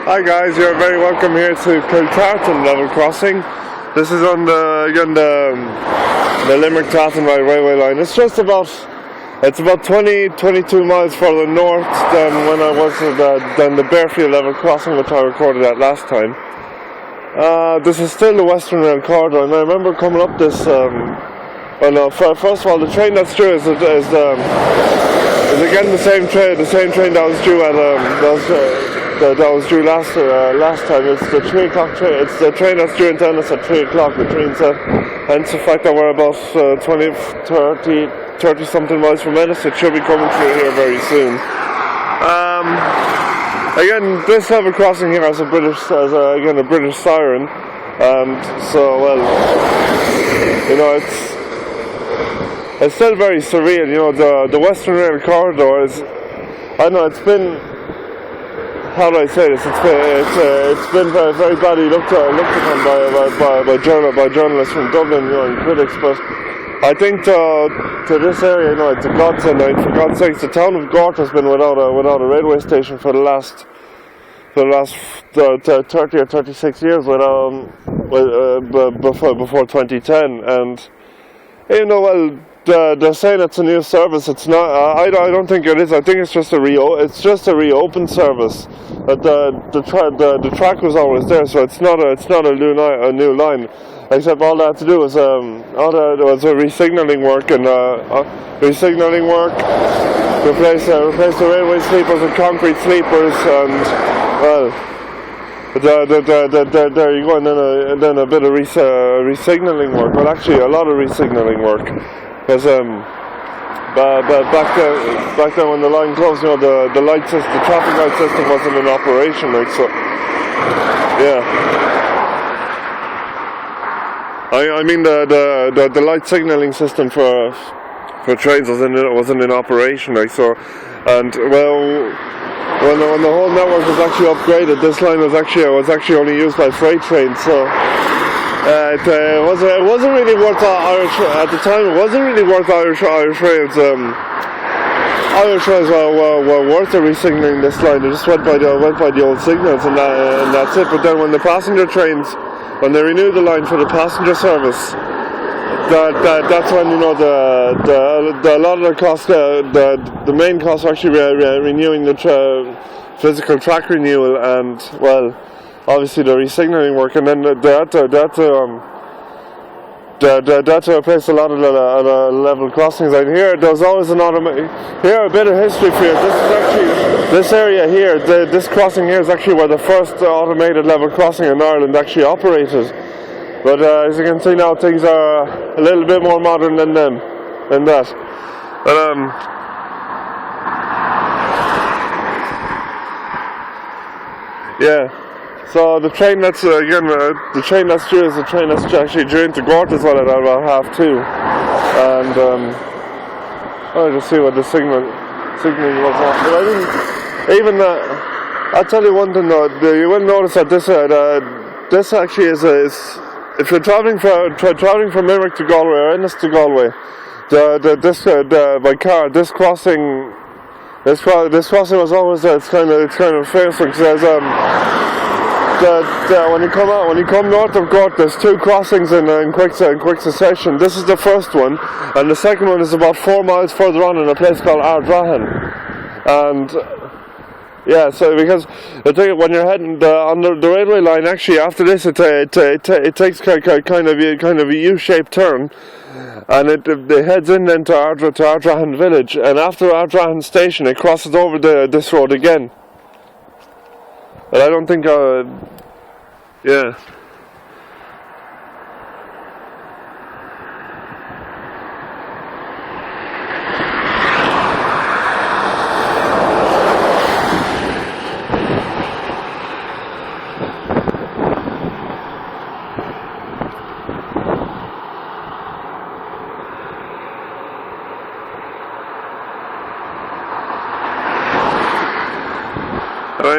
Hi guys, you're very welcome here to Kiltartan level crossing. This is on the Limerick Tartan railway line. It's about 22 miles further north than when I was than the Bearfield level crossing, which I recorded at last time. This is still the Western Rail corridor, and I remember coming up this. First of all, the train that's through is again the same train that was due at that was due last time. It's the 3 o'clock train. It's the train that's due in Dennis at 3 o'clock. The train said, hence the fact that we're about 30 something miles from Ennis. It should be coming through here very soon. Again, this level crossing here has a British siren, and so it's still very surreal. The Western Rail corridor is. I know it's been. How do I say this? It's been very, very badly looked upon by journalists from Dublin, and critics. But I think to this area, it's a godsend. For God's sakes, the town of Gort has been without a railway station for the last 30 or 36 years, before 2010, and they're saying it's a new service. It's not. I don't think it is. I think it's just a reopened service. But the track was always there, so it's not a new line. Except all they had to do was a re-signalling work and replace the railway sleepers with concrete sleepers, and there you go, and then a bit of re-signalling work. Well, actually, a lot of re-signalling work. Because back then when the line closed, the traffic light system wasn't in operation, so yeah. I mean the light signalling system for trains wasn't in operation, so, and when the whole network was actually upgraded, this line was actually only used by freight trains, so. It wasn't really worth Irish at the time. It wasn't really worth Irish Rails. Irish Rails were worth the re-signalling this line. They just went by the old signals, and that's it. But then when the passenger trains, when they renewed the line for the passenger service, that's when a lot of the cost, the main cost were actually renewing the physical track renewal, and obviously the re-signalling work, and then they had to replace a lot of the level crossings. And here, there's always an here, a bit of history for you. This area here, this crossing here is actually where the first automated level crossing in Ireland actually operated. But as you can see now, things are a little bit more modern than that. But yeah. So the train that's due is the train that's actually due into Gort as well at about 2:30, and I'll just see what the signaling was on. But I didn't even. I'll tell you one thing though. You will notice that this actually is if you're traveling from Limerick to Galway or Ennis to Galway, by car, this crossing was always it's kind of famous because there's when you come north of Gort, there's 2 crossings in quick succession. This is the first one, and the second one is about 4 miles further on in a place called Ardrahan. And yeah, so because I think when you're heading on the railway line, actually after this it takes kind of a U-shaped turn, and it heads in then to Ardrahan village, and after Ardrahan station it crosses over this road again. But I don't think, yeah.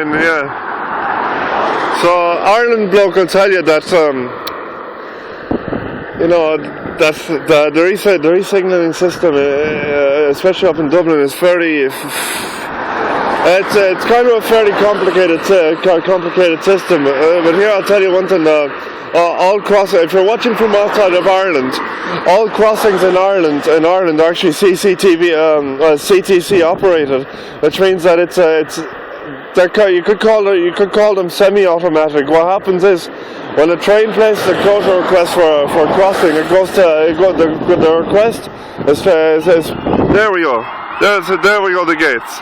Yeah. So Ireland bloke will tell you that that the re-signalling system, especially up in Dublin, is fairly It's kind of a fairly complicated system, but here I'll tell you one thing. All crossing, if you're watching from outside of Ireland, all crossings in Ireland are actually CTC operated, which means that you could call them semi-automatic. What happens is, when a train places a closure request for crossing, the request is there we go. There we go, the gates.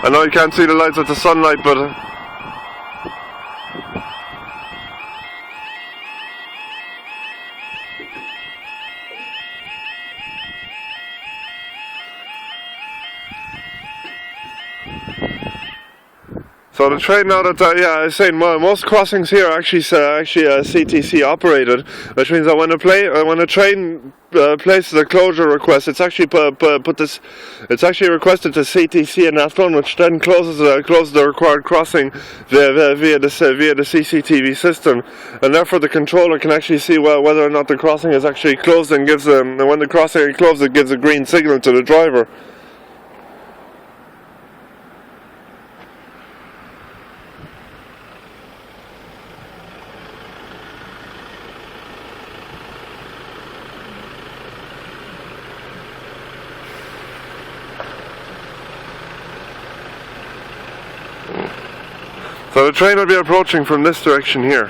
I know you can't see the lights with the sunlight, but so the train now that I was saying, most crossings here are actually CTC operated, which means that when a train places a closure request, it's actually it's actually requested to CTC in that one, which then closes the required crossing via the CCTV system, and therefore the controller can actually see whether or not the crossing is actually closed, and gives when the crossing is closed, it gives a green signal to the driver. So the train will be approaching from this direction here.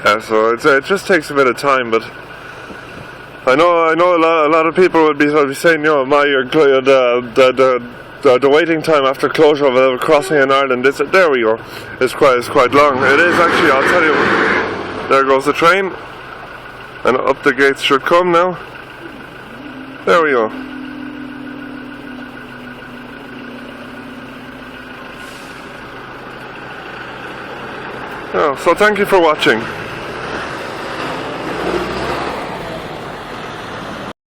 Yeah, so it just takes a bit of time, but I know a lot of people would be saying, the waiting time after closure of a crossing in Ireland is there we go. It's quite long. It is actually. I'll tell you. There goes the train, and up the gates should come now. There we go. Oh, so thank you for watching.